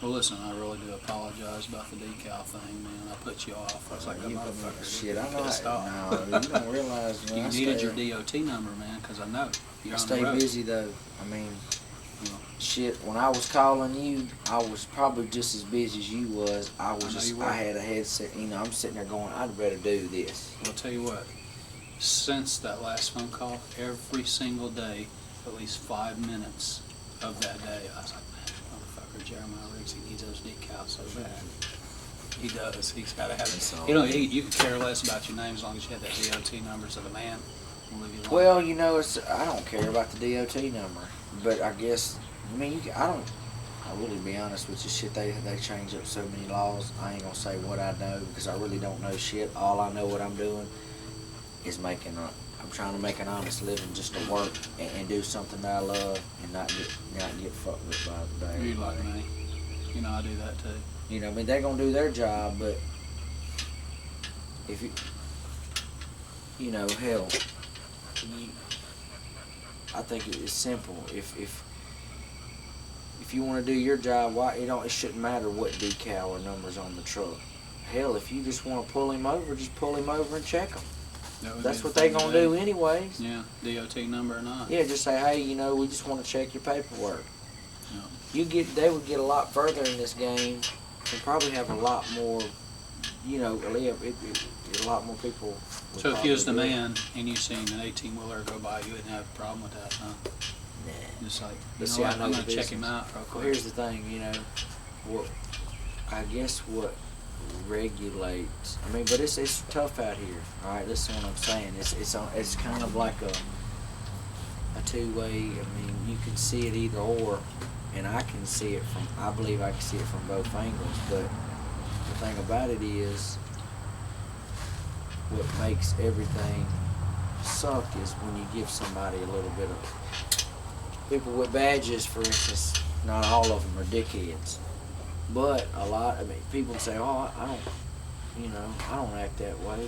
Well, listen, I really do apologize about the decal thing, man. I put you off. I was like, that motherfucker. Shit, I'm pissed not. off. No, you don't realize. You needed your DOT number, man, because I know you're I on the stay road. busy though. I mean, Well, shit. When I was calling you, I was probably just as busy as you was. I was I know just. you were. I had a headset. You know, I'm sitting there going, I'd rather do this. I'll tell you what. Since that last phone call, every single day, at least 5 minutes of that day, I was like, man, motherfucker, Jeremiah Riggs, he needs those decals so bad. He does. He's got to have it. You know, you could care less about your name as long as you have that DOT number. So the man will leave you alone. Well, you know, I don't care about the DOT number, but I guess I really be honest with you, shit. They change up so many laws. I ain't gonna say what I know because I really don't know shit. All I know what I'm doing is I'm trying to make an honest living just to work and do something that I love and not get fucked with by everybody. You like me. You know, I do that too. You know, I mean, they're gonna do their job, but if you know, hell, I think it's simple. If you want to do your job, why it shouldn't matter what decal or numbers on the truck. Hell, if you just want to pull him over, just pull him over and check him. That's what they gonna do anyways. Yeah, DOT number or not. Yeah, just say, hey, you know, we just want to check your paperwork. Yeah. They would get a lot further in this game and probably have a lot more, you know, a lot more people. So if you was the man and you seen an 18-wheeler go by, you wouldn't have a problem with that, huh? Nah. Just like, But you see, know I what, know I'm the going to check business. him out real Well, quick. here's the thing, you know, what regulates. I mean, but it's tough out here. All right, listen to what I'm saying. It's kind of like a two-way. I mean, you can see it either or, and I believe I can see it from both angles. But the thing about it is, what makes everything suck is when you give somebody a little bit of. People with badges, for instance, not all of them are dickheads. But a lot, I mean, people say, oh, I don't act that way.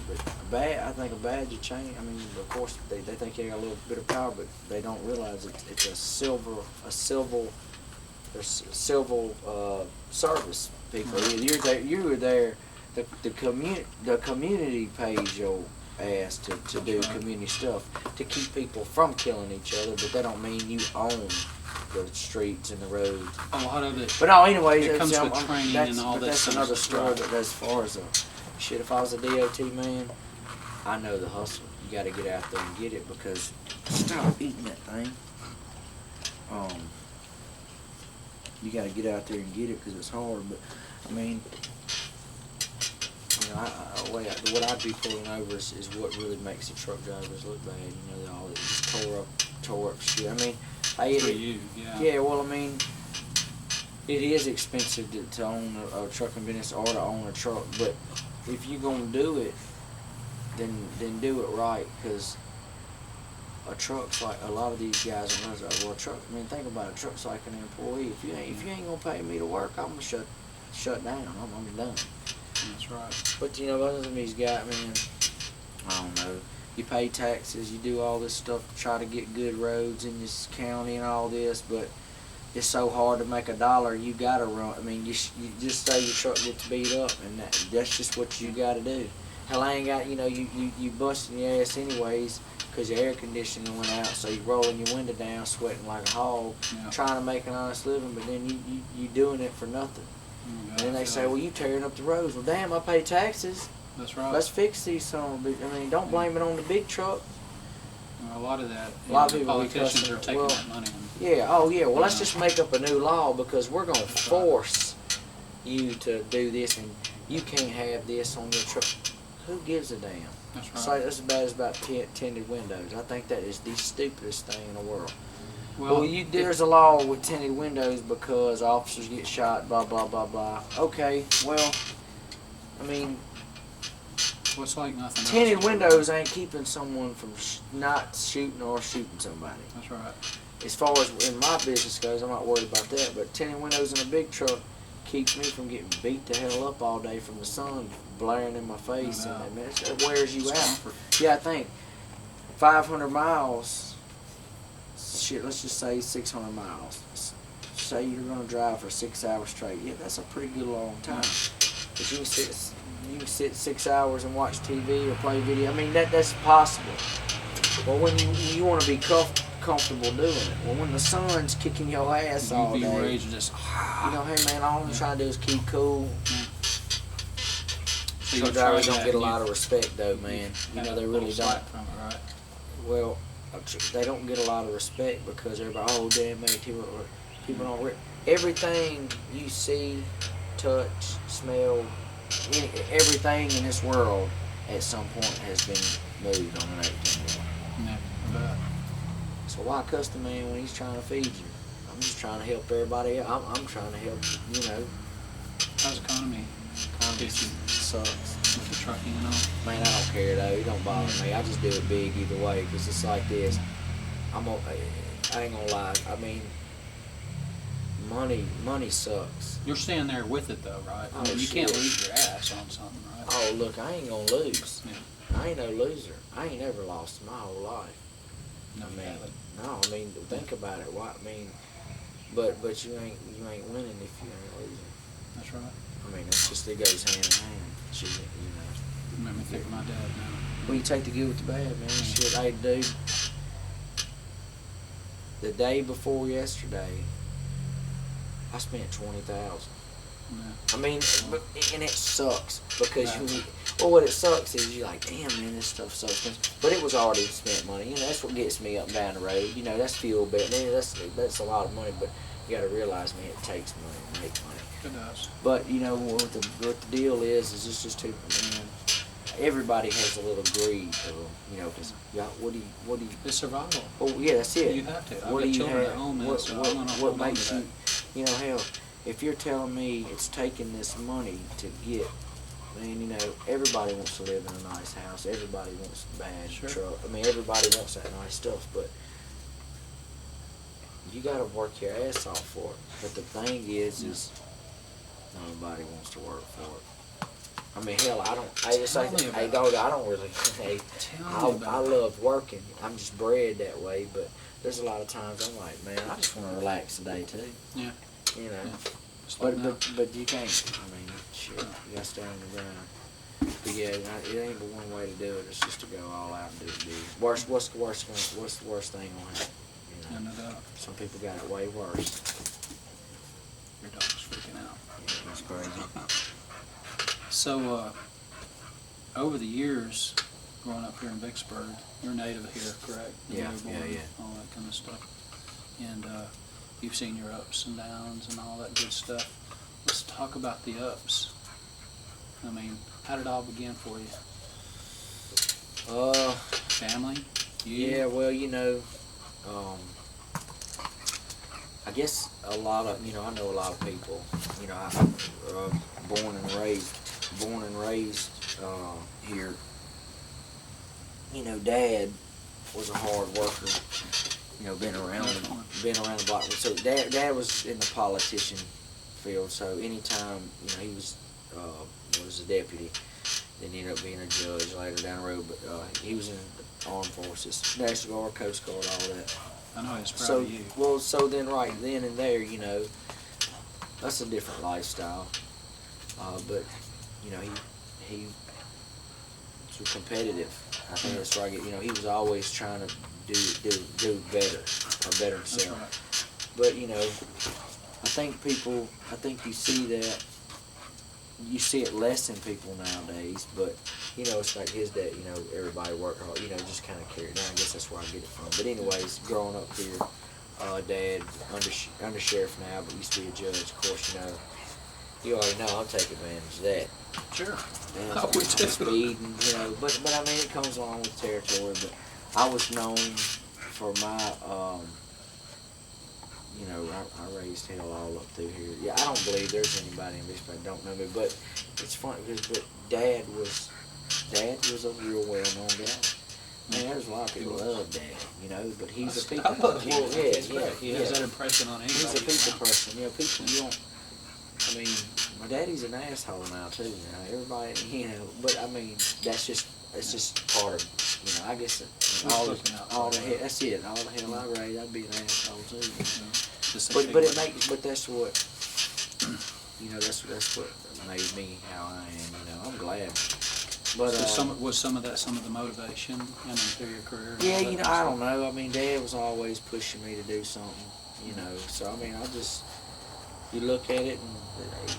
But I think a badge of change, I mean, of course, they think they got a little bit of power, but they don't realize it's a civil service people. You were there, the community pays your ass to do community stuff, to keep people from killing each other, but that don't mean you own the streets and the roads. A lot of it. But no, anyways, it comes with training and all that. That's another story. Right. But as far as shit, if I was a DOT man, I know the hustle. You got to get out there and get it because stop eating that thing. You got to get out there and get it because it's hard. But I mean, you know, what I'd be pulling over is what really makes the truck drivers look bad. You know, all this tore up shit. I mean. For you, yeah. Yeah, well, I mean, it is expensive to own a trucking business or to own a truck, but if you're gonna do it, then do it right, because a truck's like a lot of these guys. Well, a truck. I mean, think about it. A truck's like an employee. If you ain't gonna pay me to work, I'm gonna shut down. I'm done. That's right. But you know, other than these guys, man, I don't know. You pay taxes, you do all this stuff to try to get good roads in this county and all this, but it's so hard to make $1. You gotta run. I mean, you just say your truck gets beat up, and that's just what you gotta do. Hell, I ain't got, you know, you busting your ass anyways because your air conditioning went out, so you rolling your window down, sweating like a hog, trying to make an honest living, but then you doing it for nothing. And then they say, well, you tearing up the roads. Well, damn, I pay taxes. That's right. Let's fix these some. I mean, don't blame it on the big truck. A lot of that. A lot of the people politicians are taking that money. Yeah. Oh, yeah. Well, let's just make up a new law because we're gonna force you to do this, and you can't have this on your truck. Who gives a damn? That's right. It's like as bad as about tinted windows. I think that is the stupidest thing in the world. Well, there's a law with tinted windows because officers get shot. Blah blah blah blah. Okay. Well, I mean. What's like nothing else. Tinted windows ain't keeping someone from not shooting or shooting somebody. That's right. As far as in my business goes, I'm not worried about that. But tinted windows in a big truck keeps me from getting beat the hell up all day from the sun blaring in my face. And it wears you out. Yeah, I think 500 miles, shit, let's just say 600 miles. say you're gonna drive for 6 hours straight. Yeah, that's a pretty good long time. But you can sit 6 hours and watch TV or play video. I mean, that's possible. Well, when you want to be comfortable doing it. Well, when the sun's kicking your ass all You day, be rage and just. you know, hey man, all I'm trying to do is keep cool. So Truck drivers don't get a lot of respect though, man. You know, they really don't. From it, right? Well, they don't get a lot of respect because everybody, oh damn, man, people don't. Everything you see, touch, smell, everything in this world at some point has been moved on an 18-wheeler. Never bet. So why cuss the man when he's trying to feed you? I'm just trying to help everybody else. I'm trying to help, you know. How's economy? Economy sucks. With the trucking and all? Man, I don't care though. It don't bother me. I just do it big either way because it's like this. I ain't gonna lie. I mean, money sucks. You're staying there with it though, right? Oh, I mean, you can't shit. lose your ass on something, right? Oh, look, I ain't gonna lose. Yeah. I ain't no loser. I ain't ever lost my whole life. No, I mean, haven't. no. I mean, think about it. Why? I mean, but you ain't winning if you ain't losing. That's right. I mean, it's just it goes hand in hand. Shit, you know. You made me think of my dad now. When you take the good with the bad, man. Shit, hey, dude. The day before yesterday, I spent $20,000. Yeah. I mean, and it sucks because what it sucks is you're like, damn man, this stuff's so expensive. But it was already spent money. You know, that's what gets me up and down the road. You know, that's fuel bill. Man, that's a lot of money. But you got to realize, man, it takes money to make money. It does. But you know what the deal is it's just too. Man, everybody has a little greed to them. You know, because what do you? It's survival. Oh yeah, that's it. You have to. I've What got do you children have? at home, man, What, so what, I'm gonna what hold on makes to you? that. You know, hell, if you're telling me it's taking this money to get, man, you know, everybody wants to live in a nice house. Everybody wants a bad truck. I mean, everybody wants that nice stuff, but you got to work your ass off for it. But the thing is nobody wants to work for it. I mean, hell, I don't. I just like, hey, dog, I don't really. Hey, I love working. I'm just bred that way, but there's a lot of times I'm like, man, I just want to relax today too. Yeah. You know. Yeah. But you can't. I mean, shit, you got to stay on the ground. But yeah, it ain't but one way to do it. It's just to go all out and do it big. What's the worst thing gonna happen? You know? No doubt. Some people got it way worse. Your dog's freaking out. Yeah, it's crazy. So, over the years, growing up here in Vicksburg, you're native here, correct? Yeah, You were born, yeah. all that kind of stuff. And you've seen your ups and downs and all that good stuff. Let's talk about the ups. I mean, how did it all begin for you? Family? You? Yeah, well, you know, I guess a lot of, you know, I know a lot of people, you know, I'm born and raised here. You know, Dad was a hard worker, you know, been around the block. So Dad was in the politician field, so anytime, you know, he was a deputy, then he ended up being a judge later down the road, but he was in the armed forces, National Guard, Coast Guard, all that. I know he's proud of you. Well, so then right then and there, you know, that's a different lifestyle. But, you know, he was competitive. I think that's where I get, you know, he was always trying to do better, or better himself. Right. But, you know, I think you see that, you see it less in people nowadays, but, you know, it's like his dad, you know, everybody worked hard, you know, just kind of carried down. I guess that's where I get it from. But anyways, growing up here, Dad, under sheriff now, but used to be a judge, of course, you know, you already know I'll take advantage of that. Sure. And I would too. speeding, you know, but I mean, it comes along with territory, but I was known for my, you know, I raised hell all up through here. Yeah, I don't believe there's anybody in Vicksburg that don't know me, but it's funny because Dad was a real well-known guy. Man, there's a lot of people that love Dad, you know, but he's a people person. Well, Yeah. He has that impression on anybody. He's a people person. You know, people, you don't, I mean, my daddy's an asshole now too. You know, everybody, you know, but I mean, it's just part of, you know, I guess Who's all looking out all for the you? hell, that's it. All the hell I raised, I'd be an asshole too. You know? Just But it makes, but that's what, you know, that's what made me how I am. You know, I'm glad. But So was some of the motivation through your career? and yeah, all you that know, kind I of don't know. I mean, Dad was always pushing me to do something. You know, so I mean, you look at it, and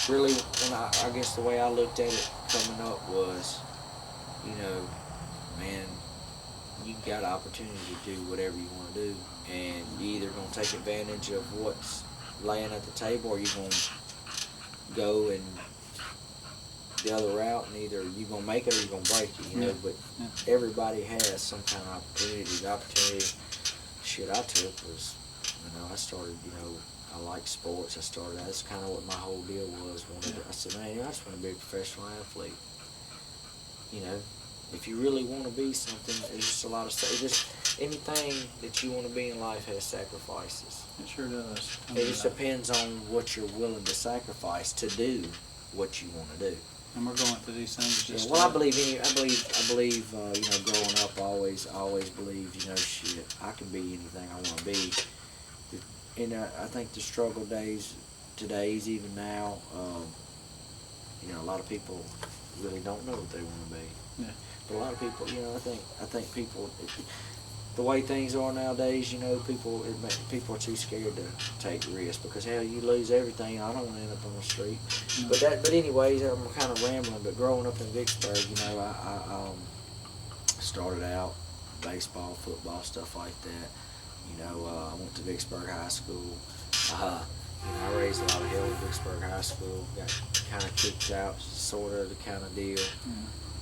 really, when I guess the way I looked at it coming up was, you know, man, you got an opportunity to do whatever you want to do, and you either gonna take advantage of what's laying at the table, or you gonna go and the other route, and either you gonna make it or you gonna break it, you know. Yeah. But Yeah. everybody has some kind of opportunity. The opportunity shit I took was, you know, I started, you know, I like sports. That's kind of what my whole deal was. I said, man, I just want to be a professional athlete. You know, if you really want to be something, there's just a lot of stuff. Just anything that you want to be in life has sacrifices. It sure does. It just depends on what you're willing to sacrifice to do what you want to do. And we're going through these things just. Yeah, well, I believe, you know, growing up, I always believed, you know, shit, I can be anything I want to be. And I think the struggle days, today's even now, you know, a lot of people really don't know what they want to be. Yeah. But a lot of people, you know, I think people, the way things are nowadays, you know, people are too scared to take risks because hell, you lose everything. I don't want to end up on the street. No. But anyways, I'm kind of rambling. But growing up in Vicksburg, you know, I started out baseball, football, stuff like that. You know, I went to Vicksburg High School. You know, I raised a lot of hell at Vicksburg High School. Got kind of kicked out, sort of the kind of deal. Yeah.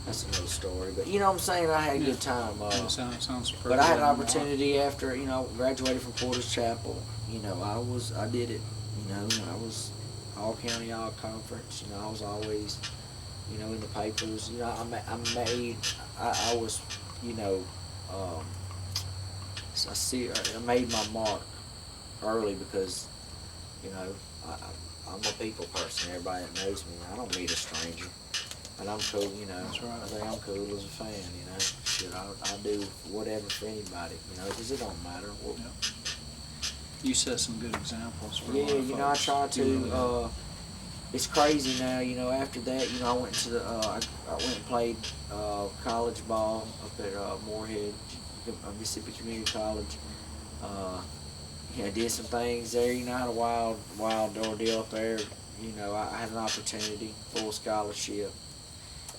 That's another story. But you know what I'm saying? I had a good time. Sounds pretty. But I had an good. opportunity after, you know, graduated from Porter's Chapel. You know, I did it. You know, I was all county, all conference. You know, I was always, you know, in the papers. You know, I was, you know, I made my mark early because, you know, I'm a people person. Everybody that knows me, I don't meet a stranger. And I'm cool, you know. That's right. I think I'm cool as a fan, you know. Shit, I'll do whatever for anybody, you know, because it don't matter. Well, Yep. You set some good examples for a yeah, lot of you know, I folks. try You really to. It's crazy now, you know. After that, you know, I went to the. I went and played college ball up at Moorhead, Mississippi Community College. You know, did some things there. You know, I had a wild ordeal up there. You know, I had an opportunity, full scholarship.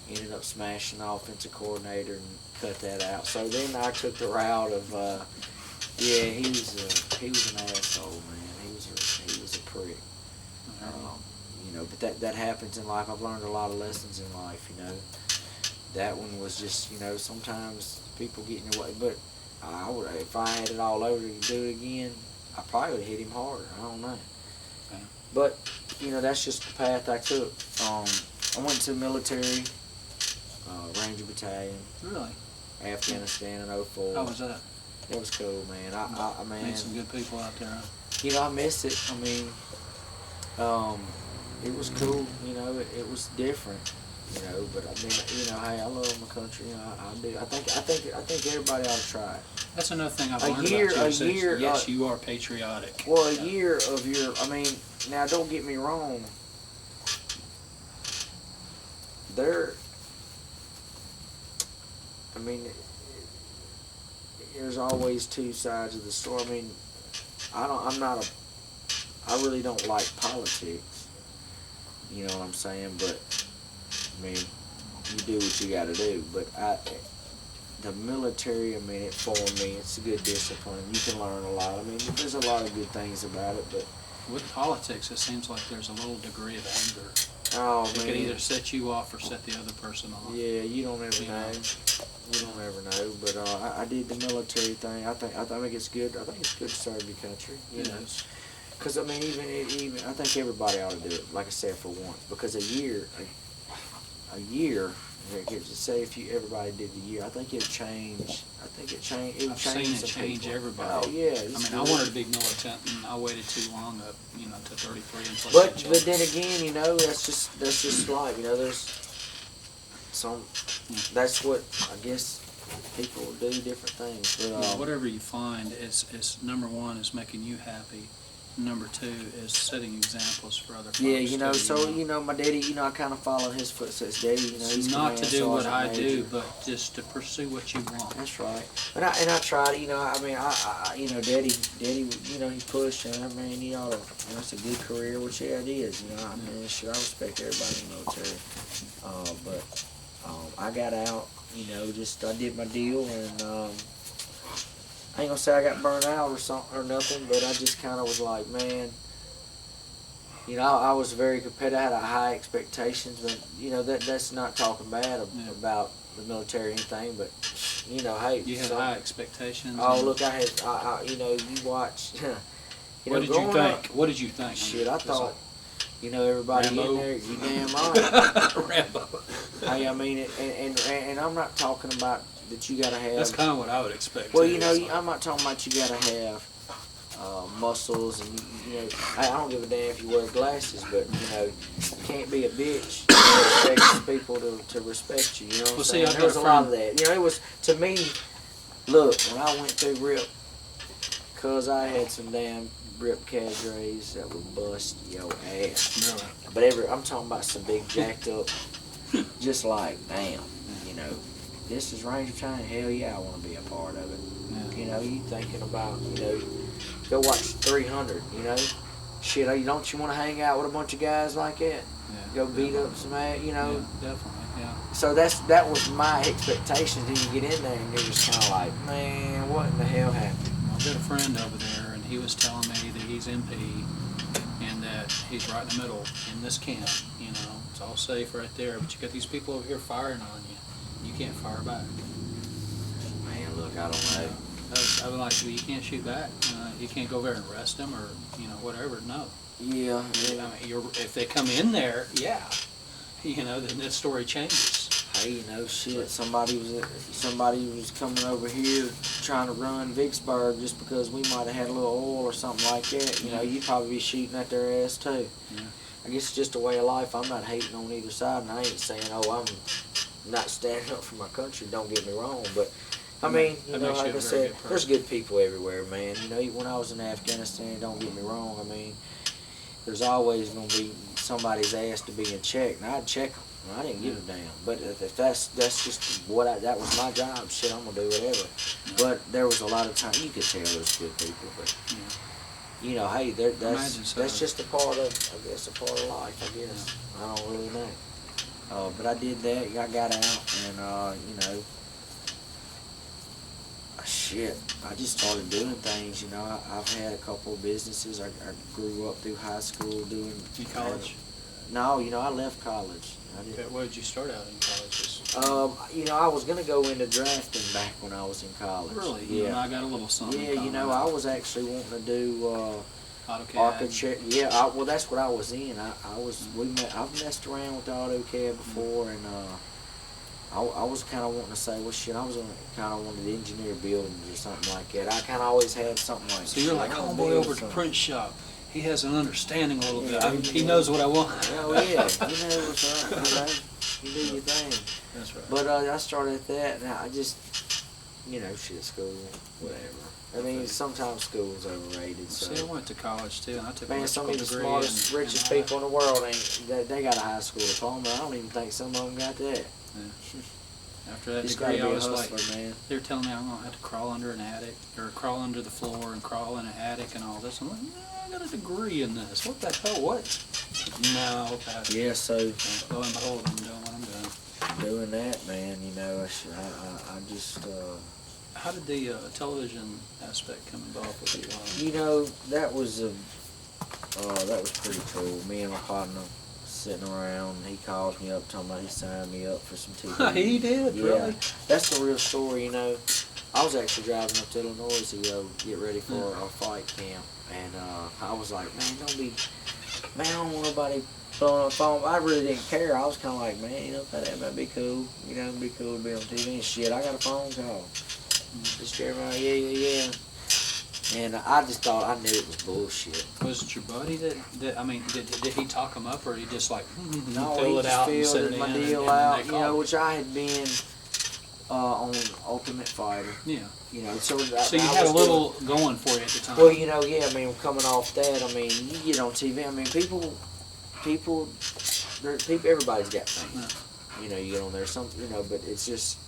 Ended up smashing the offensive coordinator and cut that out. So then I took the route of, yeah, he was an asshole, man. He was a prick. You know, but that happens in life. I've learned a lot of lessons in life. You know, that one was just, you know, sometimes people get in your way. But I would, if I had it all over to do it again, I probably would hit him harder. I don't know. Okay. But you know, that's just the path I took. I went to the military. Ranger Battalion, Really? Afghanistan in 04. How was that? It was cool, man. I man, Meet some good people out there. Huh? you know, I missed it. I mean, it was cool. You know, it was different. You know, but I mean, you know, hey, I love my country. You know, I do. I think everybody ought to try it. That's another thing I've A learned year- about you. a is year, yes, you are patriotic. Well, a Yeah. year of your, I mean, now don't get me wrong. I mean, there's always two sides of the story. I mean, I really don't like politics. You know what I'm saying? But, I mean, you do what you gotta do. But the military, I mean, it formed me. It's a good discipline. You can learn a lot. I mean, there's a lot of good things about it, but. With politics, it seems like there's a little degree of anger. Oh, It man. could either set you off or set the other person off. Yeah, you don't ever You know. know. You don't ever know. But I did the military thing. I think it's good. I think it's good to serve your country. You It know. is. Because I mean, even I think everybody ought to do it. Like I said, for once, because a year, say if everybody did the year, I think it'd change. I think it changed. It would I've change seen it some change people. everybody. Oh yeah. I wanted to be militant, and I waited too long up, to 33 and plus. But then again, you know, that's just life. You know, there's some. That's what I guess people do different things. But Well, whatever you find, it's number one is making you happy. Number two is setting examples for other folks. yeah, you know, too, so you know, my daddy, you know, I kind of follow in his footsteps. Daddy, you know, he's not to command do what sergeant I do, major. but just to pursue what you want. That's right. And I tried, you know, I mean, I you know, daddy, you know, he pushed, and I mean, you know, it's a good career, which yeah, it is, you know, I mean, shit, I respect everybody in the military. But I got out, you know, just I did my deal, and I ain't gonna say I got burned out or something or nothing, but I just kind of was like, man, you know, I was very competitive. I had high expectations, but you know, that's not talking bad about the military or anything, but you know, hey, You had high expectations. oh, and look, I you know, you watch. You know, what did you growing think? up, What did you think? shit, I It's thought, you know, everybody Rambo. in there, you damn right. Rambo. Hey, I mean, and I'm not talking about that you gotta have. That's kind of what I would expect. Well, too. you know, It's like, I'm not talking about you gotta have muscles, and you know, I don't give a damn if you wear glasses, but you know, you can't be a bitch and expect people to respect you. You know what I'm saying? I've There got was a a lot of friend- that. You know, it was to me. Look, when I went through RIP, cause I had some damn RIP cadres that would bust your ass. really. But I'm talking about some big jacked up, just like damn, you know, this is Ranger China. Hell yeah, I want to be a part of it. Yeah. You know, you thinking about, you know, go watch 300. You know, shit, don't you want to hang out with a bunch of guys like that? Yeah. Go beat up some ass, you know. Yeah, definitely. Yeah. So that was my expectations. Then you get in there and you're just kind of like, man, what in the hell happened? Well, I've got a friend over there, and he was telling me that he's MP, and that he's right in the middle in this camp. You know, it's all safe right there, but you got these people over here firing on you. You can't fire back. Man, look, I don't know. I was like, well, you can't shoot back. You can't go there and arrest them or whatever. No. Yeah. I mean, if they come in there, yeah, then this story changes. Hey, you know, shit. Somebody was coming over here trying to run Vicksburg just because we might have had a little oil or something like that. You know, you'd probably be shooting at their ass too. Yeah. I guess it's just a way of life. I'm not hating on either side, and I ain't saying, oh, I'm not standing up for my country. Don't get me wrong, but I mean, you That know, makes you like a I very said, good person. there's good people everywhere, man. You know, when I was in Afghanistan, don't get me wrong. I mean, there's always gonna be somebody's ass to be in check, and I'd check them. I didn't give a damn. But if that's just that was my job. Shit, I'm gonna do whatever. But there was a lot of time you could tell there's good people, but. Yeah. You know, hey, Imagine so. that's just a part of, I guess, a part of life, I guess. I don't really know. But I did that, I got out, and, you know, shit, I just started doing things, you know. I've had a couple of businesses. I grew up through high school doing... In college? No, you know, I left college. Okay, what did you start out in college? You know, I was going to go into drafting back when I was in college. Really? Yeah. I got a little something. Yeah, you know, I was actually wanting to do... AutoCAD. Architect, yeah. Well, that's what I was in. I've messed around with the AutoCAD before, and I was kind of wanting to say, well, shit, I was kind of wanted to engineer buildings or something like that. I kind of always had something like. So you're like, I wanna homeboy build over at the something. print shop. He has an understanding a little bit. Yeah, He knows what I want. Oh yeah, you know what's right. You know, you do your thing. That's right. But I started at that, and I just, you know, shit, school, whatever. I mean, sometimes school's overrated. So. See, I went to college too, and I took Man, some of the degree smartest, in richest art. people in the world they got a high school diploma. I don't even think some of them got that. After that Just gotta degree, be I a was like, hustler, man. they were telling me I'm gonna have to crawl under an attic, or crawl under the floor, and crawl in an attic, and all this. I'm like, no, I got a degree in this. What the hell? What? No. Yeah, so Lo and behold, I'm doing what I'm doing. doing that, man, you know, I just, How did the television aspect come involved with you? you know, that was pretty cool. Me and my partner sitting around, and he calls me up, talking about he signed me up for some TV. He did, Yeah, really? that's the real story, you know. I was actually driving up to Illinois to go get ready for our fight camp, and I was like, man, I don't want nobody blowing up the phone. I really didn't care. I was kind of like, man, you know, that might be cool. You know, it'd be cool to be on TV and shit. I got a phone call. Just Jeremiah, yeah. And I just thought, I knew it was bullshit. Was it your buddy that I mean, did he talk him up, or he just like No, fill he it just out and filled send it my in, deal and out, they you know, called? which I had been, on Ultimate Fighter. Yeah. You know, so So you had a little going for you at the time. Well, you know, yeah. I mean, coming off that, I mean, you get on TV. I mean, people, everybody's got things. Yeah. You know, you get on there, you know, but it's just.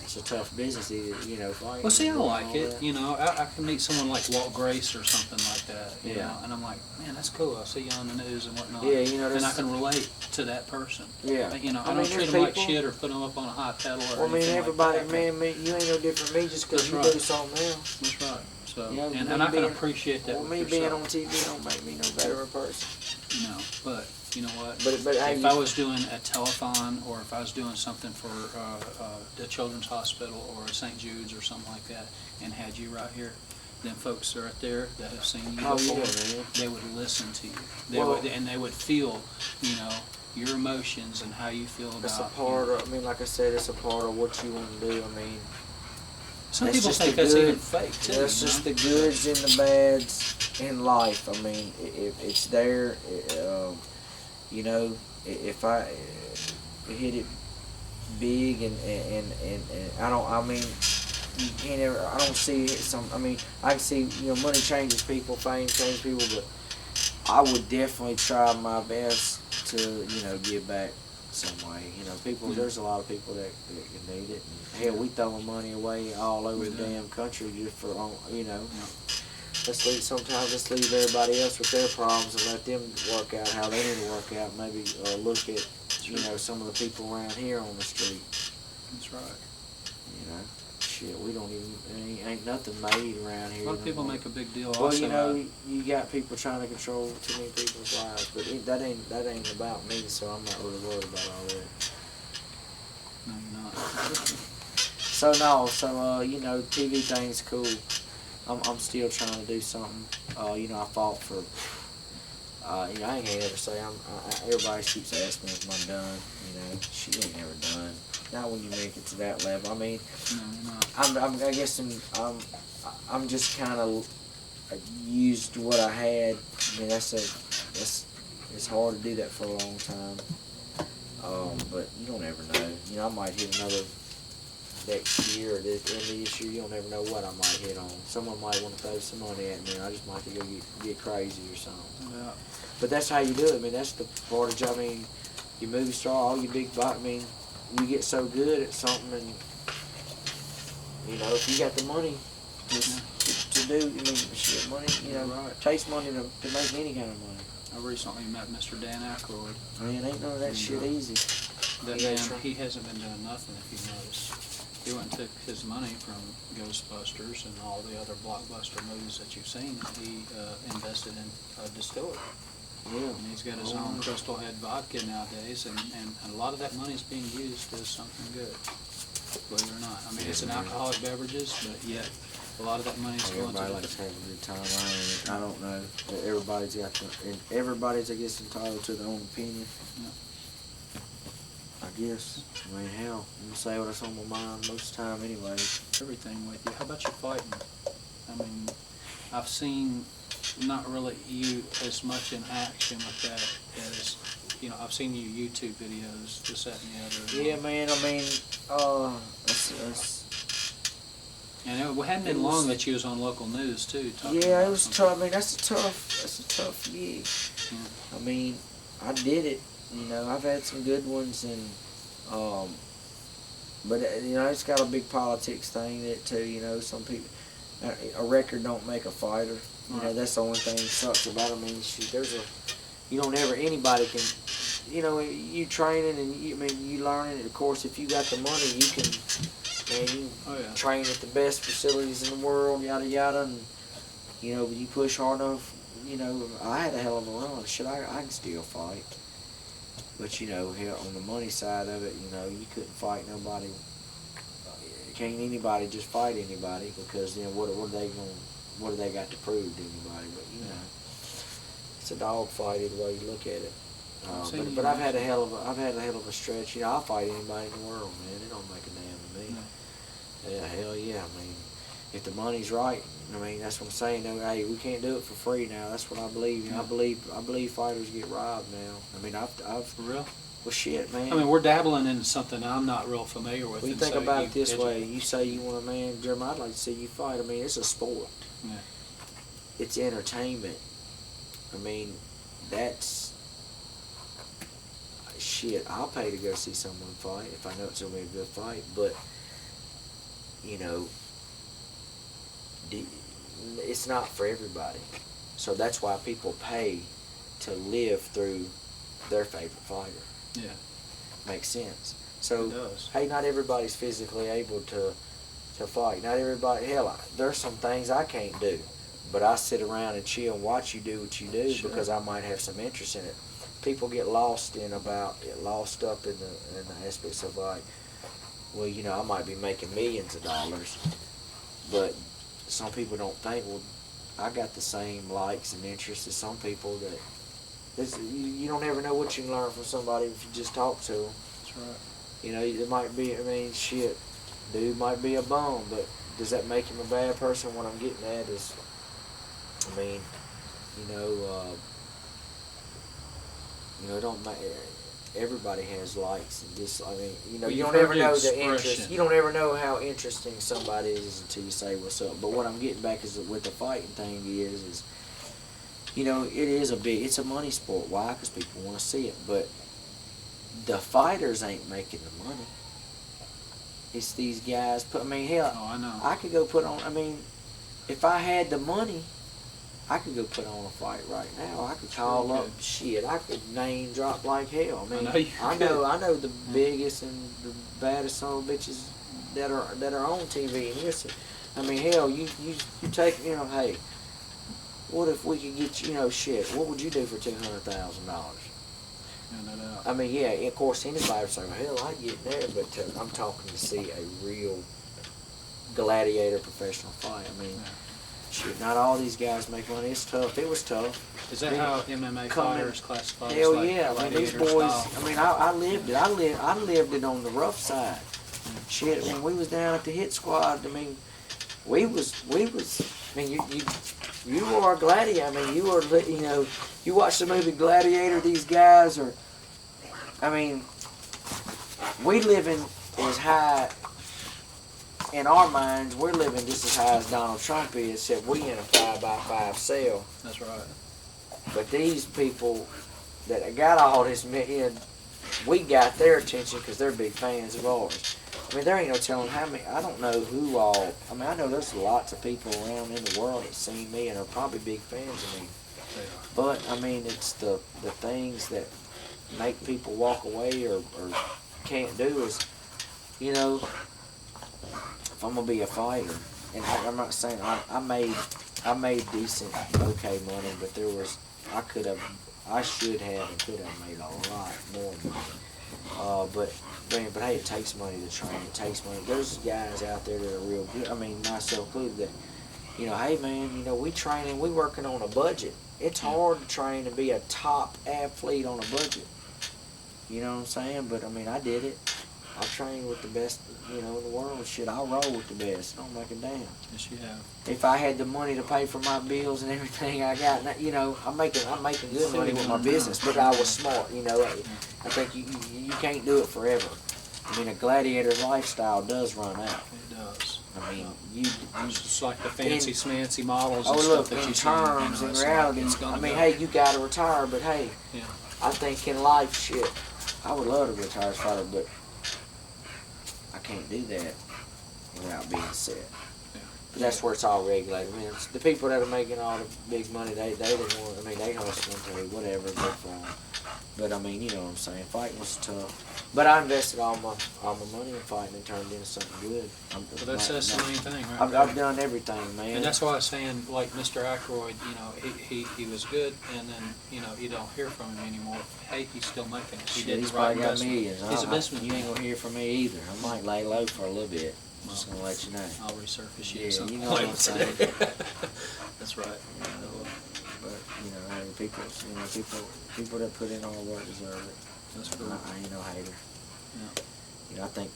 It's a tough business, you know. Well, see, I like it. That. You know, I can meet someone like Walt Grace or something like that. You know, and I'm like, man, that's cool. I see you on the news and whatnot. Yeah, you know, and I can relate to that person. Yeah. You know, I don't treat them like shit or put them up on a high pedal or well, I mean, everybody, like that. man, you ain't no different from me just because you do something else. That's right. So, you know, and I can appreciate that. Well, me being on TV don't make me no better of a person. No, but you know what? But if I was doing a telethon or if I was doing something for the Children's Hospital or St. Jude's or something like that, and had you right here, then folks right there that have seen you before, they would listen to you. They would feel, you know, your emotions and how you feel about. It's a part of. I mean, like I said, it's a part of what you want to do. I mean. Some people think that's even fake too. That's just the goods and the bads in life. I mean, it's there. You know, if I hit it big and I don't. I mean, you can't ever. I don't see some. I mean, I can see, you know, money changes people, fame changes people, but I would definitely try my best to, you know, give back some way. You know, people. There's a lot of people that need it. And hell, we throwing money away all over the damn country just for, you know. Sometimes let's leave everybody else with their problems and let them work out how they need to work out. Maybe look at, you know, some of the people around here on the street. That's right. You know, shit, we don't even, ain't nothing made around here. A lot of people make a big deal. Well, you know, you got people trying to control too many people's lives, but that ain't about me, so I'm not really worried about all that. No, you're not. So you know, TV thing's cool. I'm still trying to do something. You know, I fought for. You know, I ain't gonna ever say everybody keeps asking me if I'm done. You know, she ain't never done. Not when you make it to that level. I mean, no, you're not. I guess I'm just kind of used what I had. I mean, it's hard to do that for a long time. But you don't ever know. You know, I might hit another next year or the end of this year. You don't ever know what I might hit on. Someone might want to throw some money at me, and I just might have to go get crazy or something. Yeah. But that's how you do it. I mean, that's the part of job. I mean, your movie star, all your big I mean, you get so good at something, and you know, if you got the money to do, I mean, shit, money, you know, takes money to make any kind of money. I recently met Mr. Dan Aykroyd. Man, ain't none of that shit easy. That man, he hasn't been doing nothing, if you notice. He went and took his money from Ghostbusters and all the other blockbuster movies that you've seen, and he invested in a distillery. Yeah. And he's got his own Crystal Head vodka nowadays, and a lot of that money is being used as something good, believe it or not. I mean, it's an alcoholic beverages, but yet a lot of that money is going to... Everybody likes to have a good time. I don't know. Everybody's got everybody's, I guess, entitled to their own opinion. Yeah. I guess. I mean, hell, I'm going to say what's on my mind most of the time anyway. Everything with you. How about your fighting? I mean, I've seen not really you as much in action with that as, you know, I've seen you YouTube videos, this, that, and the other. Yeah, man, I mean, and it hadn't been long that you was on local news, too. Yeah, it was tough. I mean, that's a tough gig. Yeah. I mean, I did it. You know, I've had some good ones, and but you know, it's got a big politics thing that too. You know, some people, a record don't make a fighter. You know, that's the only thing that sucks about it. I mean, shoot, you don't ever, anybody can, you know, you training and you learning. Of course, if you got the money, you can, man, you train at the best facilities in the world, yada yada, and you know, you push hard enough. You know, I had a hell of a run. Shit, I can still fight. But you know, here on the money side of it, you know, you couldn't fight nobody. Can't anybody just fight anybody, because then what are they got to prove to anybody? But you know, it's a dog fight either way you look at it. But I've had a hell of a stretch. You know, I'll fight anybody in the world, man. It don't make a damn to me. No. Yeah, hell yeah. I mean, if the money's right, I mean, that's what I'm saying. No, hey, we can't do it for free now. That's what I believe. You know, I believe fighters get robbed now. I mean, I've For real? Well, shit, man. I mean, we're dabbling into something I'm not real familiar with. Well, you and think so about it this educate- way. You say you want a man, Jeremiah, I'd like to see you fight. I mean, it's a sport. Yeah. It's entertainment. I mean, that's... Shit, I'll pay to go see someone fight if I know it's going to be a good fight. But, you know, it's not for everybody. So that's why people pay to live through their favorite fighter. Yeah. Makes sense. So, It does. hey, not everybody's physically able to fight. Not everybody, hell, there's some things I can't do. But I sit around and chill and watch you do what you do Sure. because I might have some interest in it. People get lost up in the aspects of like, well, you know, I might be making millions of dollars, but some people don't think, well, I got the same likes and interests as some people that you don't ever know what you can learn from somebody if you just talk to them. That's right. You know, it might be, I mean, shit, dude might be a bum, but does that make him a bad person? What I'm getting at is, I mean, you know, don't matter. Everybody has likes and dislikes. I mean, you know, Well, you you've don't ever heard the know the interest. expression. You don't ever know how interesting somebody is until you say what's up. But what I'm getting back is that with the fighting thing is, you know, it's a money sport. Why? Because people want to see it. But the fighters ain't making the money. It's these guys. I mean, hell, Oh, I know. I could go put on. I mean, if I had the money, I could go put on a fight right now. I could call Sure you up shit. I could name drop like hell. I mean, I know you I know the biggest and the baddest son of bitches that are on TV. And listen, I mean, hell, you take, you know, hey, what if we could get, you know, shit? What would you do for $200,000? Yeah, no doubt. I mean, yeah, of course, anybody would say, well, hell, I'd get there, but I'm talking to see a real gladiator professional fight. I mean, Yeah. shit, not all these guys make money. It's tough. It was tough. Is that how MMA fighters classify? as Hell like yeah! I mean, these gladiator boys. style? I mean, I lived it. I lived it on the rough side. Shit, when we was down at the hit squad, I mean, we was. I mean, you were a gladiator. I mean, you were. You know, you watch the movie Gladiator. These guys are. I mean, we living as high. In our minds, we're living just as high as Donald Trump is, except we in a 5x5 cell. That's right. But these people that got all this, we got their attention because they're big fans of ours. I mean, there ain't no telling how many. I don't know who all. I mean, I know there's lots of people around in the world that see me and are probably big fans of me. They are. But I mean, it's the things that make people walk away or can't do is, you know, if I'm gonna be a fighter, and I'm not saying I made decent, okay money, but I should have and could have made a lot more money. But hey, it takes money to train. It takes money. There's guys out there that are real good. I mean, myself included. That, you know, hey man, you know, we training, we working on a budget. It's hard to train and be a top athlete on a budget. You know what I'm saying? But I mean, I did it. I train with the best, you know, in the world. Shit, I'll roll with the best. Don't make a damn. Yes, you have. If I had the money to pay for my bills and everything I got, you know, I'm making good money with my business. But I was smart, you know. I think you can't do it forever. I mean, a gladiator's lifestyle does run out. It does. I mean, It's just like the fancy smancy models and oh stuff look, that in you see. terms, You know, in it's reality, like it's gonna I mean, go. hey, you gotta retire, but hey, Yeah. I think in life, shit, I would love to retire as a fighter, but I can't do that without being set. Yeah. But that's where it's all regulated. I mean, it's the people that are making all the big money, they don't want, I mean, they hustling too, whatever, good for them. But I mean, you know what I'm saying, fighting was tough. But I invested all my money in fighting and turned it into something good. But that's the main thing, right? I've done everything, man. And that's why I was saying, like Mr. Aykroyd, you know, he was good, and then, you know, you don't hear from him anymore. Hey, he's still making it. He Shit, did he's the right probably got investment. millions. He's a businessman. You ain't gonna hear from me either. I might lay low for a little bit. I'm just gonna let you know. I'll resurface you Yeah, at some you know point what I'm saying. today. That's right. But you know, hey, people that put in all the work deserve it. That's cool. I ain't no hater. Yeah. You know, I think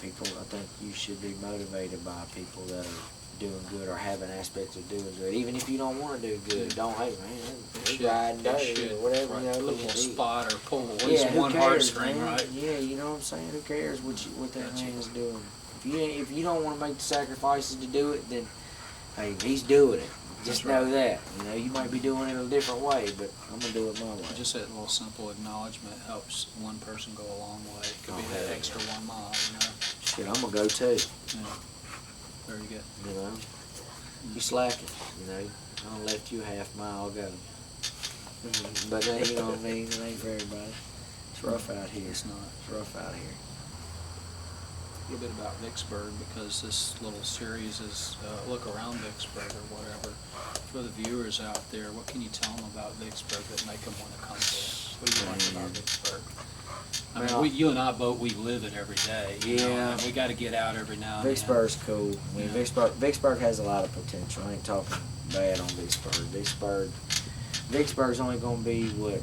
you should be motivated by people that are doing good or having aspects of doing good. Even if you don't want to do good, don't, hey man, Should- they riding they dirty should, or whatever, right, you know, put a look little at it. spot or pull at Yeah, least who one cares, heartstring, man? right? Yeah, you know what I'm saying? Who cares what that Gotcha. man is doing? If you don't want to make the sacrifices to do it, then hey, he's doing it. Just That's right. know that. You know, you might be doing it a different way, but I'm gonna do it my way. Just that little simple acknowledgement helps one person go a long way. It could be Oh, that hell extra yeah. 1 mile, you know? Shit, I'm gonna go too. Yeah. Very good. You know, you slacking. You know, I done left you a half mile ago. But you know what I mean. It ain't for everybody. It's rough out here. It's not. It's rough out here. A little bit about Vicksburg, because this little series is look around Vicksburg or whatever. For the viewers out there, what can you tell them about Vicksburg that make them want to come to it? What do you like about Vicksburg? I mean, Well, you and I both, we live it every day. You know, Yeah. and we got to get out every now and then. Vicksburg's cool. I mean, Yeah. Vicksburg has a lot of potential. I ain't talking bad on Vicksburg. Vicksburg's only gonna be what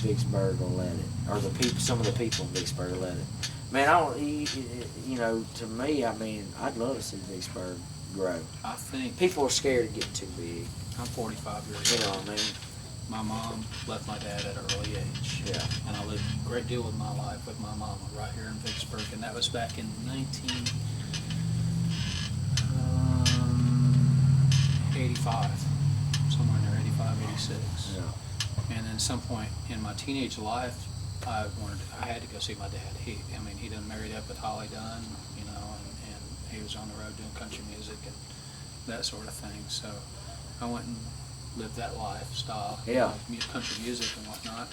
Vicksburg will let it, or the people, some of the people in Vicksburg will let it. Man, I don't, you know, to me, I mean, I'd love to see Vicksburg grow. I think People are scared of getting too big. I'm 45 years You know old. what I mean? My mom left my dad at an early age. Yeah. And I lived a great deal of my life with my mama right here in Vicksburg, and that was back in 1985, somewhere in there, 85, 86. Yeah. And then some point in my teenage life, I had to go see my dad. I mean, he done married up with Holly Dunn, you know, and he was on the road doing country music and that sort of thing. So I went and lived that lifestyle, you Yeah. know, country music and whatnot.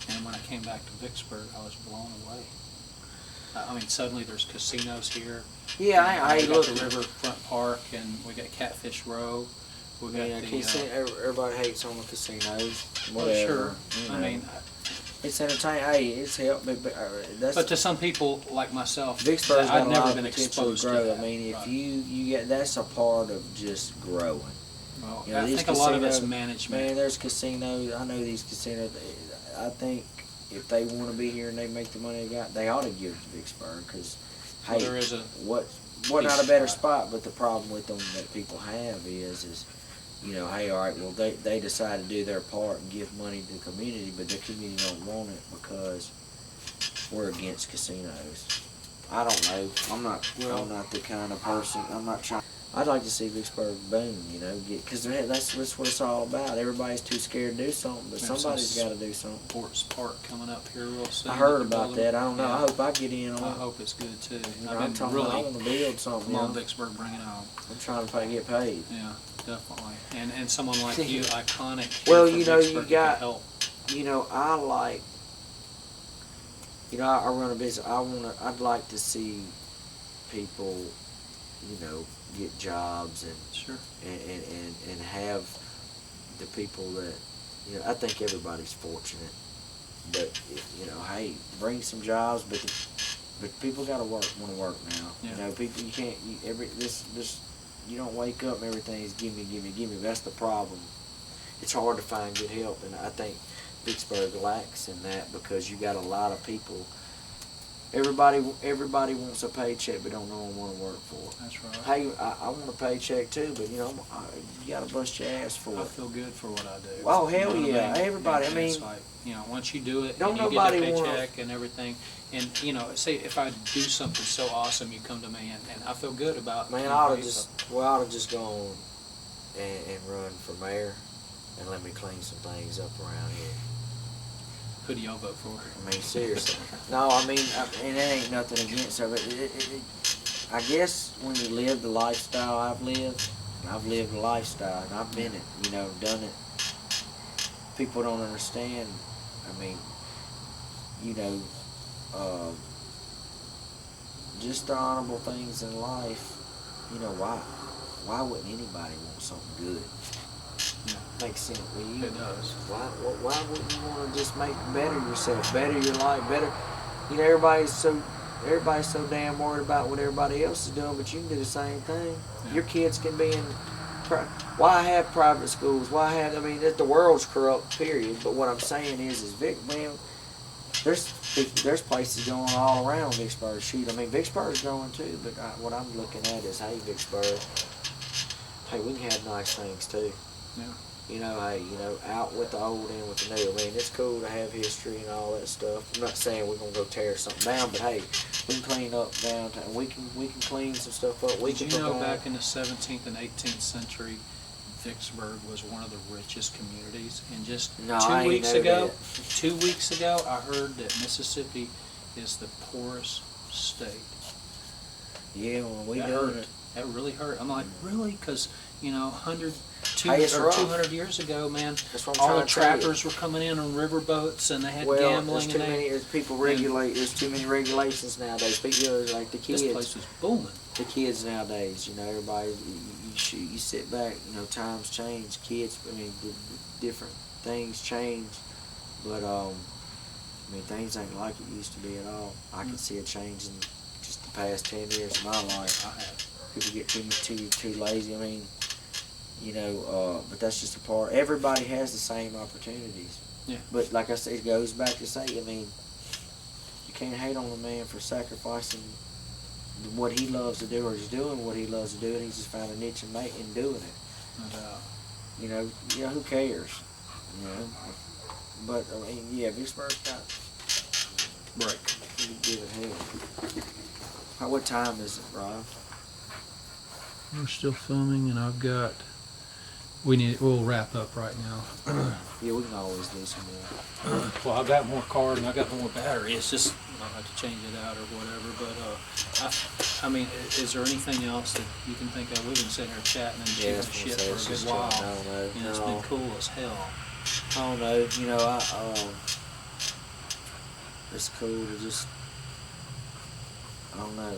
And when I came back to Vicksburg, I was blown away. I mean, suddenly there's casinos here. Yeah, we I got look. the Riverfront Park, and we got Catfish Row. We got Yeah, the. everybody hates on the casinos. Well, Whatever. sure. You I know. mean, It's entertaining. Hey, it's help, but that's. but to some people like myself, Vicksburg's got I've a never lot been of potential exposed to to grow. that. I mean, if Right. you get, that's a part of just growing. Well, You know, I these think a lot of it's casinos- management. Man, there's casinos. I know these casinos. I think if they want to be here and they make the money they got, they ought to give it to Vicksburg because, Well, hey, there is a what not a decent better spot. spot? But the problem with them that people have is, you know, hey, all right, well they decide to do their part and give money to the community, but the community don't want it because we're against casinos. I don't know. I'm not the kind of person. I'm not trying. I'd like to see Vicksburg boom, you know, because that's what it's all about. Everybody's too scared to do something, but There's somebody's some got to do something. Sports Park coming up here real soon. I heard they're about building. that. I don't know. Yeah. I hope I get in I on it. hope it's good too. You know, I've I'm been talking. I really, want to build something. come on, You know? Vicksburg, bring it on. I'm trying to get paid. Yeah, definitely. And someone like you, iconic. Well, here you for know, Vicksburg you that could got- help. You know, I like. You know, I run a business. I'd like to see people, you know, get jobs Sure. and have the people that, you know, I think everybody's fortunate, but you know, hey, bring some jobs, but people got to want to work now. Yeah. You know, people, you can't you don't wake up and everything's gimme. That's the problem. It's hard to find good help, and I think Vicksburg lacks in that because you got a lot of people. Everybody wants a paycheck, but don't know what want to work for. That's right. Hey, I want a paycheck too, but you know, you gotta bust your ass for I it. feel good for what I do. Oh, You know hell what I yeah. mean? Everybody, And I it's mean- like, you know, once you do it, Don't and you get nobody that wanna- paycheck and everything, and you know, say if I do something so awesome, you come to me, and I feel good about. Man, you I know, oughta you- just go on and run for mayor, and let me clean some things up around here. Who do y'all vote for? I mean, seriously. No, I mean, and there ain't nothing against it, but I guess when you live the lifestyle I've lived, and I've lived the lifestyle, and I've been it, you know, done it, people don't understand. I mean, you know, just the honorable things in life, you know, why wouldn't anybody want something good? Yeah, Makes sense. Well, you, it does. why wouldn't you want to just make better yourself, better your life, better? You know, everybody's so damn worried about what everybody else is doing, but you can do the same thing. Yeah. Your kids can be in. Why have private schools? Why have? I mean, the world's corrupt. Period. But what I'm saying is man, there's places going all around Vicksburg. Shoot, I mean, Vicksburg's growing too. But what I'm looking at is, hey, Vicksburg, hey, we can have nice things too. Yeah. You know, hey, you know, out with the old, in with the new. I mean, it's cool to have history and all that stuff. I'm not saying we're gonna go tear something down, but hey, we can clean up downtown. We can clean some stuff up. We Did can you know provide- back in the 17th and 18th century, Vicksburg was one of the richest communities? And just No, I ain't 2 weeks know ago, that. 2 weeks ago, I heard that Mississippi is the poorest state. Yeah, when we That doing hurt. it. That really hurt. I'm like, really? Because, you know, 100, Hey, it's rough. 200 years ago, man, That's what I'm all trying the to tell you. trappers were coming in on riverboats and they had Well, gambling there's too and many. they, There's people regulate. There's too many regulations nowadays. People like the this kids. place was booming. The kids nowadays, you know, everybody. You sit back. You know, times change. Kids. I mean, different things change. But I mean, things ain't like it used to be at all. I can see a change in just the past 10 years of my life. I have. People get too lazy. I mean, you know, but that's just a part. Everybody has the same opportunities. Yeah. But like I said, it goes back to say, I mean, you can't hate on a man for sacrificing what he loves to do, or he's doing what he loves to do, and he's just found a niche and mate in doing it. No doubt. You know, who cares? You know, but I mean, yeah, Vicksburg got Break. pretty good ahead. What time is it, Rob? We're still filming, and I've got. We'll wrap up right now. Yeah, we can always do some more. Well, I've got more card and I got more battery. It's just I have to change it out or whatever. But I mean, is there anything else that you can think of? We've been sitting here chatting and shooting that's shit what I'm for saying, a it's good while. just I don't know. You know, it's No. been cool as hell. I don't know. You know, it's cool to just. I don't know.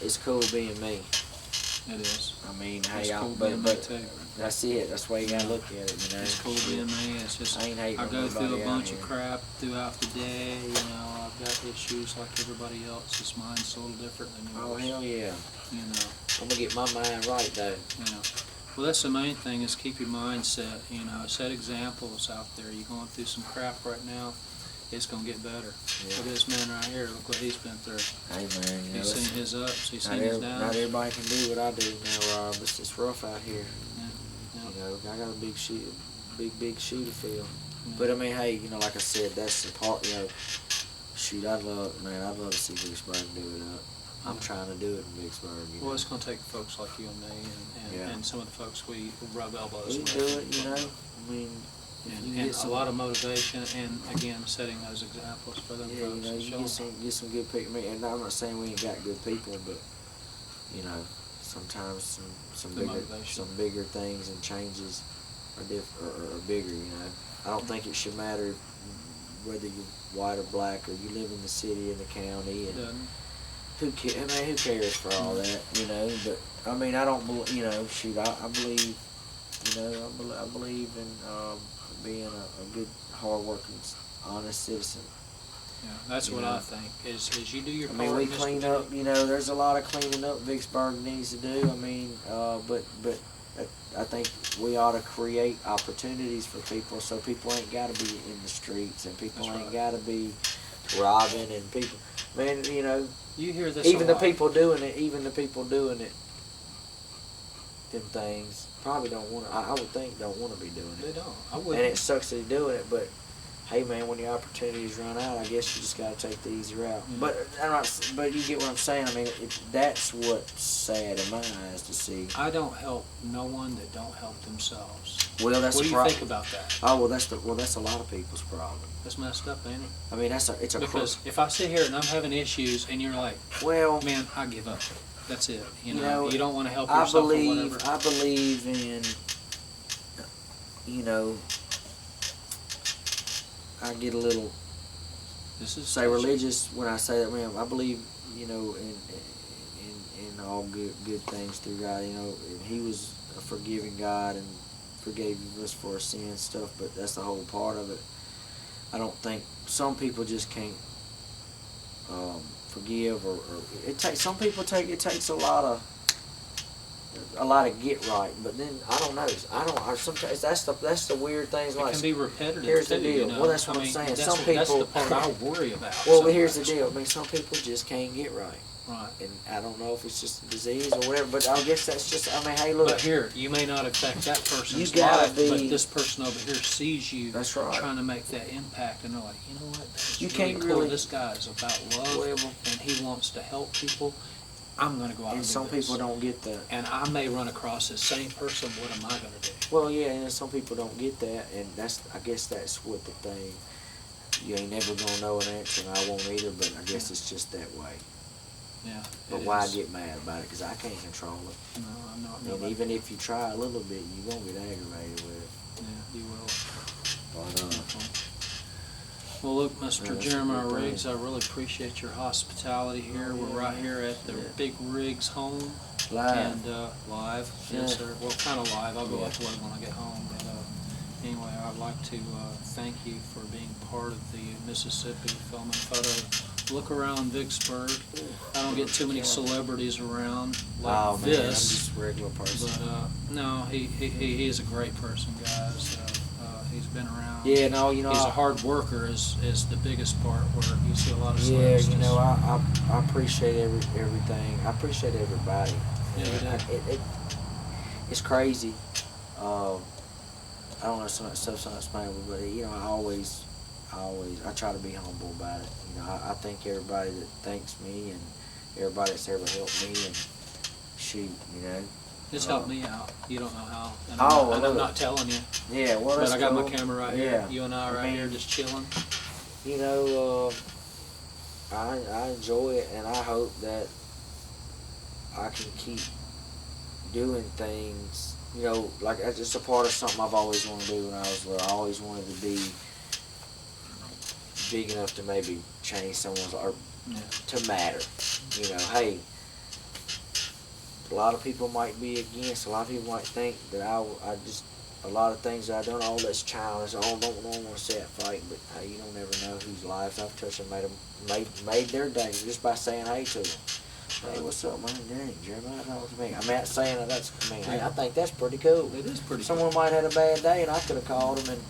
It's cool being me. It is. I mean, It's hey, cool but being me too. that's it. That's the way you gotta look at it. You know, It's cool being me. It's just I ain't hating I on go through nobody a out bunch of here. crap throughout the day. You know, I've got issues like everybody else. Just mine's a little different than yours. Oh hell yeah! You know. I'm gonna get my mind right though. You know. Well, that's the main thing is keep your mind set. You know, set examples out there. You're going through some crap right now. It's gonna get better. Yeah. Look at this man right here. Look what he's been through. Hey man, you know, He's seen his ups. He's seen not, his downs. not everybody can do what I do now, Rob. It's rough out here. Yeah. You know, I got a big shoe to fill. Yeah. But I mean, hey, you know, like I said, that's the part. You know, shoot, I'd love to see Vicksburg do it up. I'm trying to do it in Vicksburg. You know. Well, it's gonna take folks like you and me, Yeah. and some of the folks we rub elbows We with. can do it, you know. I mean, if you And get a some- lot of motivation, and again, setting those examples for them Yeah, you folks. know, and you show get some good people. And I'm not saying we ain't got good people, but you know, sometimes some The bigger motivation. bigger things and changes are bigger. You know, I don't think it should matter whether you're white or black, or you live in the city, in the county, and doesn't. who cares? I mean, who cares for all that? You know, but I mean, I don't. You know, shoot, I believe. You know, I believe in being a good, hard-working, honest citizen. Yeah, that's You what know. I think. Is you do your I part. mean, we Mr. clean Jimmy. up. You know, there's a lot of cleaning up Vicksburg needs to do. I mean, but I think we ought to create opportunities for people, so people ain't got to be in the streets, and people That's ain't right. got to be robbing, and people. Man, you know, You hear this. even a the lot. people doing it, them things probably don't want. I would think don't want to be doing They it. don't. I And wouldn't. it sucks that they're doing it, but hey, man, when the opportunities run out, I guess you just gotta take the easy route. Yeah. But you get what I'm saying. I mean, that's what's sad in my eyes to see. I don't help no one that don't help themselves. Well, that's What the do you problem. think about that? Oh well, that's a lot of people's problem. That's messed up, ain't it? I mean, it's a Because if I sit here and I'm having issues, and you're like, well, man, I give up. That's it. You You know, know, you don't want to help I yourself or believe whatever. in, you know, I get a little This is say religious when I say that. Man, I believe, you know, in all good things through God. You know, and He was a forgiving God and forgave us for our sins stuff. But that's the whole part of it. I don't think some people just can't forgive, or it takes some people it takes a lot of get right. But then I don't know. I sometimes that's the weird things. It Like can be repetitive. here's the too, deal. You know? Well, that's what I I'm mean, saying. That's Some that's the people- part I worry about. well, so but here's the much. deal. I mean, some people just can't get right. Right. And I don't know if it's just a disease or whatever, but I guess that's just, I mean, hey, look. But here, you may not affect that person's You gotta life, be- but this person over here sees you That's right. trying to make that impact, and they're like, you know what, that's You really can't cool. really- This guy is about love, Well, and he wants to help people. I'm going to go out and and do some this. people don't get that. And I may run across this same person. What am I going to do? Well, yeah, and some people don't get that, and I guess that's what the thing. You ain't never gonna know an answer, and I won't either. But I guess it's just that way. Yeah. But it why is. get mad about it? Because I can't control it. No, I'm not. And nobody- even if you try a little bit, you won't get aggravated with it. Yeah, you will. But, Well, look, Mr. Yeah, that's a Jeremiah good thing. Riggs, I really appreciate your hospitality here. Oh, We're yeah. right here at the Yeah. Big Riggs home. live. And live, yes, Yeah. sir. Well, kind of live. I'll go Yeah. upload when I get home. But anyway, I'd like to thank you for being part of the Mississippi Film and Photo. Look around Vicksburg. I don't get too many celebrities around like Oh man, I'm this. just a regular person. But no, he is a great person, guys. He's been around. Yeah, no, you know. He's a hard worker is the biggest part where you see a lot of Yeah, celebs you know, just- I appreciate everything. I appreciate everybody. Yeah, you do. It's crazy. I don't know some of that stuff's unexplainable, but you know, I try to be humble about it. You know, I thank everybody that thanks me and everybody that's ever helped me and shoot, you know. It's helped me out. You don't know how. And Oh, I'm look. not telling you. Yeah, well, But that's I got my cool. camera right Yeah. here. You and I I right mean, here just chilling. You know, I enjoy it, and I hope that I can keep doing things. You know, like it's just a part of something I've always wanted to do when I was little. I always wanted to be big enough to maybe change someone's life, or Yeah. to matter. You know, hey, a lot of people might be against. A lot of people might think that I just a lot of things that I done. All that's childish. Don't want to say it fight, but hey, you don't never know whose lives I've touched and made their day just by saying hey to them. Hey, what's up, man? Dang, Jeremiah, talk to me. I'm not saying that that's. I mean, I think that's pretty cool. It is pretty Someone might have had a bad day, and I could have called them, and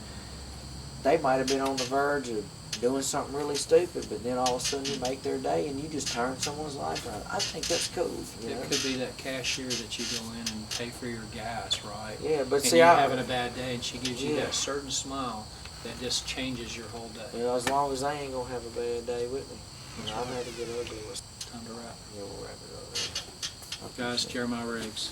they might have been on the verge of doing something really stupid, but then all of a sudden you make their day, and you just turn someone's life around. I think that's cool. You know? It could be that cashier that you go in and pay for your gas, right? Yeah, but and see, you're I having a bad day, and she gives you Yeah. that certain smile that just changes your whole day. you know, as long as they ain't gonna have a bad day with me. You know, I've had to get ugly with. Time to wrap. Yeah, we'll wrap it up there. Guys, Jeremiah Riggs.